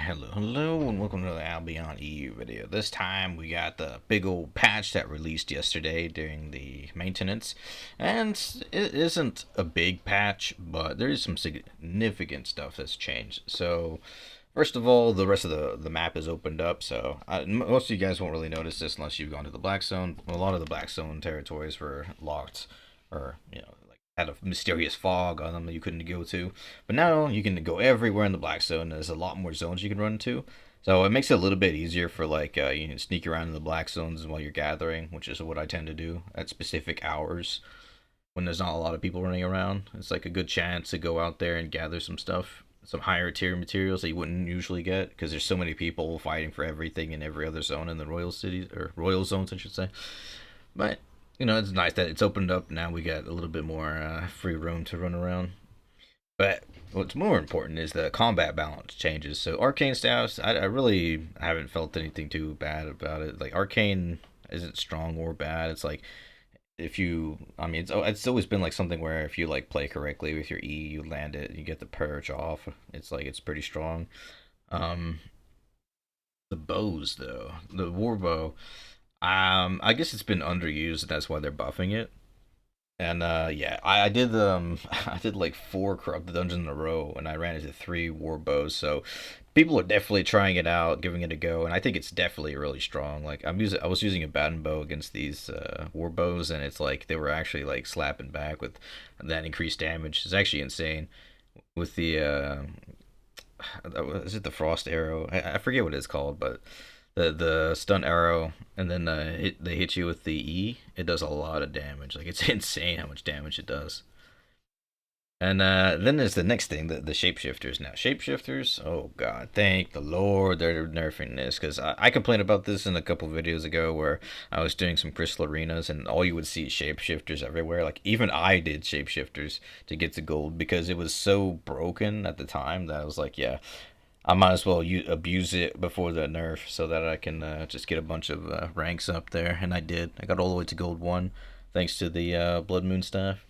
Hello, and welcome to the Albion EU video. This time we got the big old patch that released yesterday during the maintenance, and it isn't a big patch, but there is some significant stuff that's changed. So, first of all, the rest of the map is opened up, so most of you guys won't really notice this unless you've gone to the Black Zone. A lot of the Black Zone territories were locked, or like had a mysterious fog on them that you couldn't go to. But now you can go everywhere in the Black Zone. There's a lot more zones you can run to. So it makes it a little bit easier for you can sneak around in the Black Zones while you're gathering, which is what I tend to do at specific hours when there's not a lot of people running around. It's like a good chance to go out there and gather some stuff, some higher tier materials that you wouldn't usually get because there's so many people fighting for everything in every other zone in the Royal Cities, or Royal Zones, I should say. But it's nice that it's opened up now. We got a little bit more free room to run around. But what's more important is the combat balance changes. So arcane staffs, I really haven't felt anything too bad about it. Like arcane isn't strong or bad. It's like if you, I mean, it's always been like something where if you like play correctly with your E, you land it, you get the purge off. It's like it's pretty strong. Um, the bows though, the war bow, I guess it's been underused. That's why they're buffing it. And yeah, I did I did like four corrupted dungeons in a row, and I ran into three war bows. So people are definitely trying it out, giving it a go, and I think it's definitely really strong. Like I was using a baton bow against these war bows, and it's like they were actually like slapping back with that increased damage. It's actually insane. With the is it the frost arrow? I forget what it's called, but the stun arrow, and then they hit you with the E. It does a lot of damage. Like it's insane how much damage it does. And then there's the next thing, the shapeshifters. Now, shapeshifters, oh god, thank the Lord they're nerfing this. Because I complained about this in a couple videos ago where I was doing some crystal arenas and all you would see is shapeshifters everywhere. Like, even I did shapeshifters to get to gold because it was so broken at the time that I was like, yeah, I might as well abuse it before the nerf so that I can just get a bunch of ranks up there. And I did. I got all the way to gold 1 thanks to the Blood Moon staff.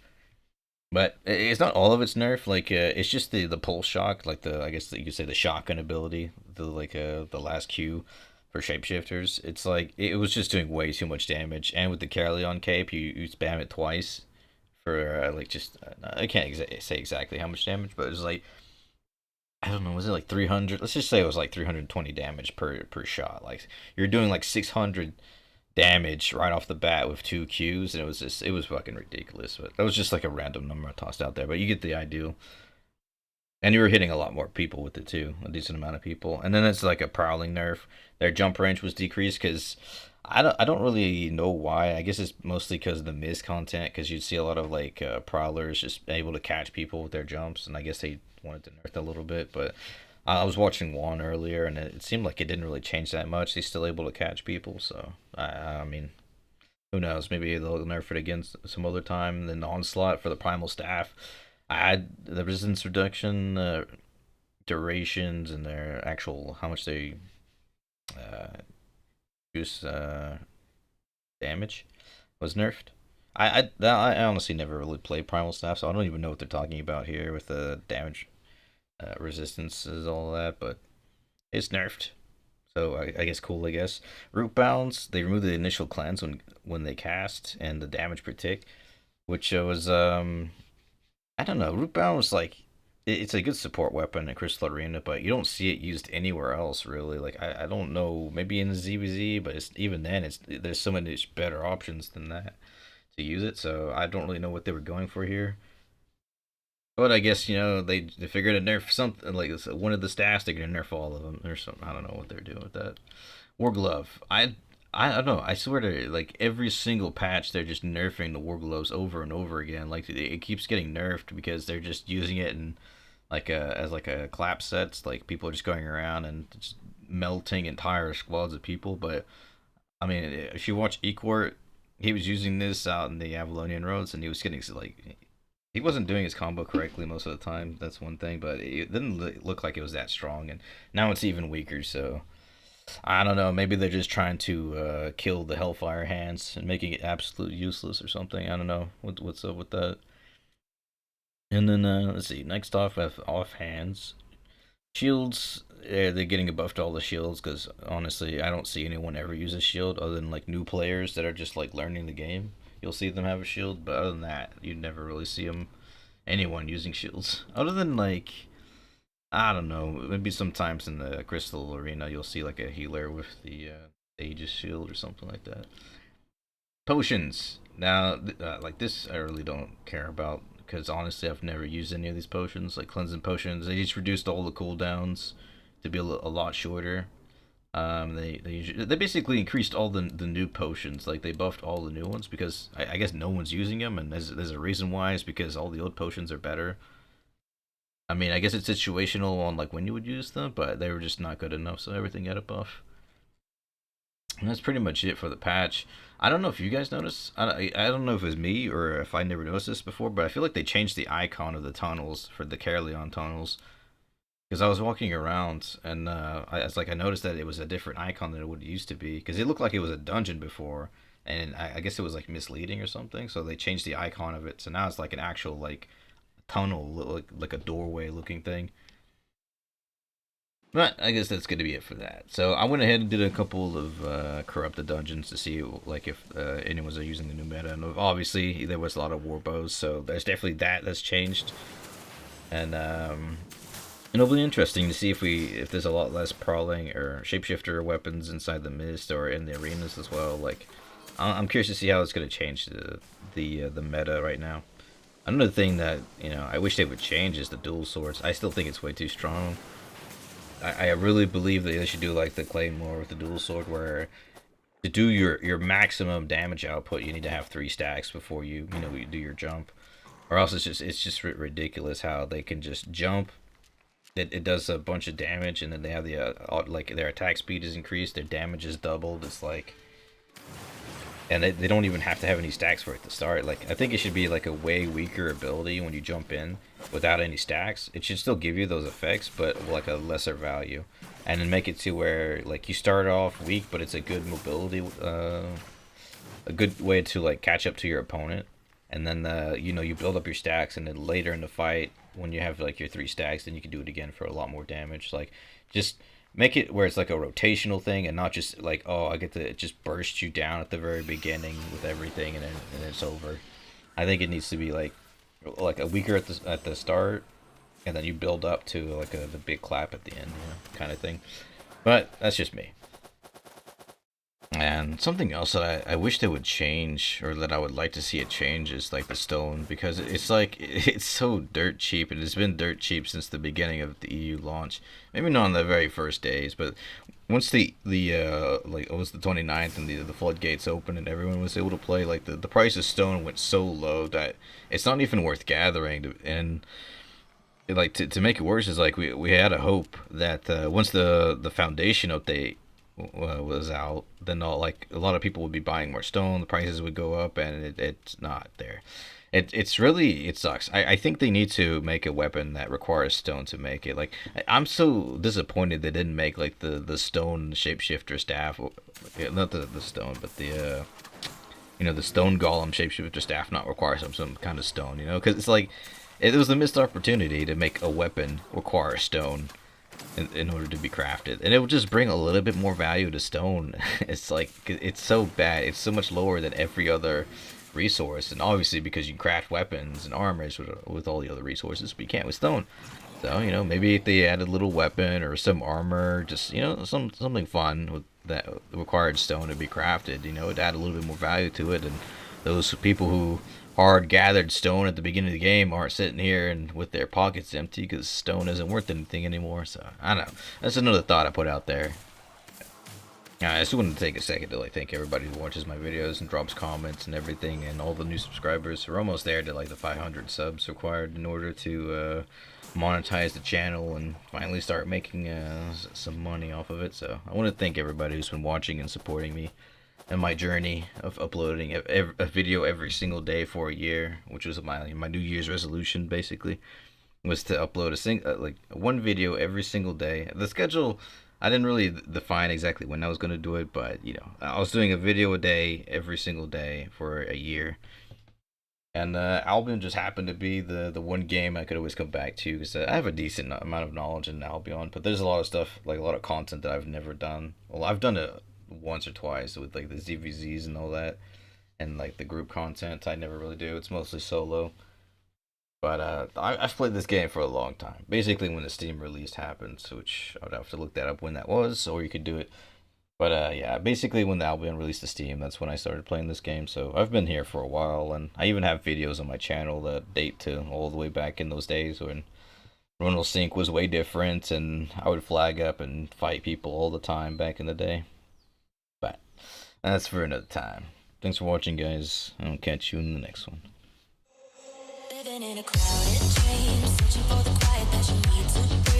But it's not all of its nerf. Like it's just the pulse shock, like the I guess you could say the shotgun ability, the last Q for shapeshifters. It's like it was just doing way too much damage, and with the Carleon cape, you spam it twice for like just I can't say exactly how much damage, but it was like I don't know, was it like 300? Let's just say it was like 320 damage per shot. Like you're doing like 600 damage right off the bat with two Qs, and it was fucking ridiculous. But that was just like a random number I tossed out there. But you get the idea. And you were hitting a lot more people with it too, a decent amount of people. And then it's like a prowling nerf. Their jump range was decreased because I don't really know why. I guess it's mostly because of the Miz content. Because you'd see a lot of like prowlers just able to catch people with their jumps, and I guess they wanted to nerf that a little bit. But I was watching Juan earlier, and it seemed like it didn't really change that much. He's still able to catch people, so I mean, who knows? Maybe they'll nerf it again some other time. And then the onslaught for the primal staff. I had the resistance reduction durations and their actual how much they uh, use damage was nerfed. I honestly never really played primal staff, so I don't even know what they're talking about here with the damage resistance is all that, but it's nerfed. So I guess cool. I guess root bounds. They remove the initial cleanse when they cast and the damage per tick, which was I don't know. Root bound was like it's a good support weapon in Crystal Arena, but you don't see it used anywhere else really. Like I don't know, maybe in the ZVZ, but even then it's there's so many better options than that to use it. So I don't really know what they were going for here. But I guess they figured to nerf something like one of the staffs. They're gonna nerf all of them or something. I don't know what they're doing with that. War glove. I don't know. I swear to like every single patch, they're just nerfing the war gloves over and over again. Like it keeps getting nerfed because they're just using it in like as like a clap sets. Like people are just going around and just melting entire squads of people. But I mean, if you watch Equart, he was using this out in the Avalonian roads, and he was getting like he wasn't doing his combo correctly most of the time. That's one thing, but it didn't look like it was that strong, and now it's even weaker. So I don't know. Maybe they're just trying to kill the Hellfire hands and making it absolutely useless or something. I don't know what's up with that. And then let's see. Next off, we have off hands. Shields, they're getting buffed all the shields because honestly, I don't see anyone ever use a shield other than like new players that are just like learning the game. You'll see them have a shield, but other than that, you'd never really see them anyone using shields other than like I don't know, maybe sometimes in the Crystal Arena you'll see like a healer with the Aegis shield or something like that. Potions. Now, like this, I really don't care about because honestly, I've never used any of these potions. Like cleansing potions, they just reduced all the cooldowns to be a lot shorter. They basically increased all the new potions. Like they buffed all the new ones because I guess no one's using them, and there's a reason why. It's because all the old potions are better. I mean, I guess it's situational on like when you would use them, but they were just not good enough, so everything got a buff. And that's pretty much it for the patch. I don't know if you guys noticed. I don't know if it was me or if I never noticed this before, but I feel like they changed the icon of the tunnels for the Caerleon tunnels. Because I was walking around and I noticed that it was a different icon than it would used to be. Because it looked like it was a dungeon before, and I guess it was like misleading or something. So they changed the icon of it. So now it's like an actual like tunnel, like a doorway looking thing. But I guess that's gonna be it for that. So I went ahead and did a couple of corrupted dungeons to see like if anyone's using the new meta. And obviously there was a lot of war bows, so there's definitely that's changed. And it'll be interesting to see if there's a lot less prowling or shapeshifter weapons inside the mist or in the arenas as well. Like I'm curious to see how it's gonna change the meta right now. Another thing that I wish they would change is the dual swords. I still think it's way too strong. I really believe that they should do like the Claymore with the dual sword, where to do your maximum damage output, you need to have 3 stacks before you do your jump, or else it's just ridiculous how they can just jump. It does a bunch of damage, and then they have the like their attack speed is increased, their damage is doubled. It's like and they don't even have to have any stacks for it to start. Like I think it should be like a way weaker ability when you jump in without any stacks. It should still give you those effects, but like a lesser value, and then make it to where like you start off weak, but it's a good mobility, a good way to like catch up to your opponent, and then you build up your stacks, and then later in the fight when you have like your 3 stacks, then you can do it again for a lot more damage. Like just make it where it's like a rotational thing and not just like, oh, I get to just burst you down at the very beginning with everything, and then it's over. I think it needs to be like a weaker at the start, and then you build up to like the big clap at the end, kind of thing. But that's just me. And something else that I wish they would change, or that I would like to see it change, is like the stone, because it's like it's so dirt cheap, and it's been dirt cheap since the beginning of the EU launch. Maybe not on the very first days, but once the like it was the 29th and the floodgates opened and everyone was able to play, like the price of stone went so low that it's not even worth gathering. And like to make it worse is like we had a hope that once the foundation update was out, then like a lot of people would be buying more stone, the prices would go up, and it's not there. It's really, it sucks. I think they need to make a weapon that requires stone to make it. Like I'm so disappointed they didn't make like the stone shapeshifter staff, not the stone, but the stone golem shapeshifter staff not require some kind of stone, because it's like it was a missed opportunity to make a weapon require stone in order to be crafted, and it will just bring a little bit more value to stone. It's like it's so bad, it's so much lower than every other resource, and obviously because you craft weapons and armors with all the other resources, but you can't with stone. So maybe if they added a little weapon or some armor, just something fun with that required stone to be crafted, it'd add a little bit more value to it, and those people who hard gathered stone at the beginning of the game aren't sitting here and with their pockets empty because stone isn't worth anything anymore. So I don't know. That's another thought I put out there. I just wanted to take a second to like thank everybody who watches my videos and drops comments and everything, and all the new subscribers. We're almost there to like the 500 subs required in order to monetize the channel and finally start making some money off of it. So I want to thank everybody who's been watching and supporting me and my journey of uploading a video every single day for a year, which was my New Year's resolution. Basically, was to upload like one video every single day. The schedule, I didn't really define exactly when I was going to do it, but I was doing a video a day every single day for a year, And Albion just happened to be the one game I could always come back to because I have a decent amount of knowledge in Albion, but there's a lot of stuff like a lot of content that I've never done. Well, I've done it once or twice with like the ZVZs and all that, and like the group content I never really do. It's mostly solo. But I've played this game for a long time. Basically, when the Steam release happened, which I would have to look that up when that was, or you could do it. But yeah, basically when the Albion released to Steam, that's when I started playing this game. So I've been here for a while, and I even have videos on my channel that date to all the way back in those days when Runal Sync was way different, and I would flag up and fight people all the time back in the day. But that's for another time. Thanks for watching, guys. I'll catch you in the next one. Living in a crowded dream, searching for the quiet that you need to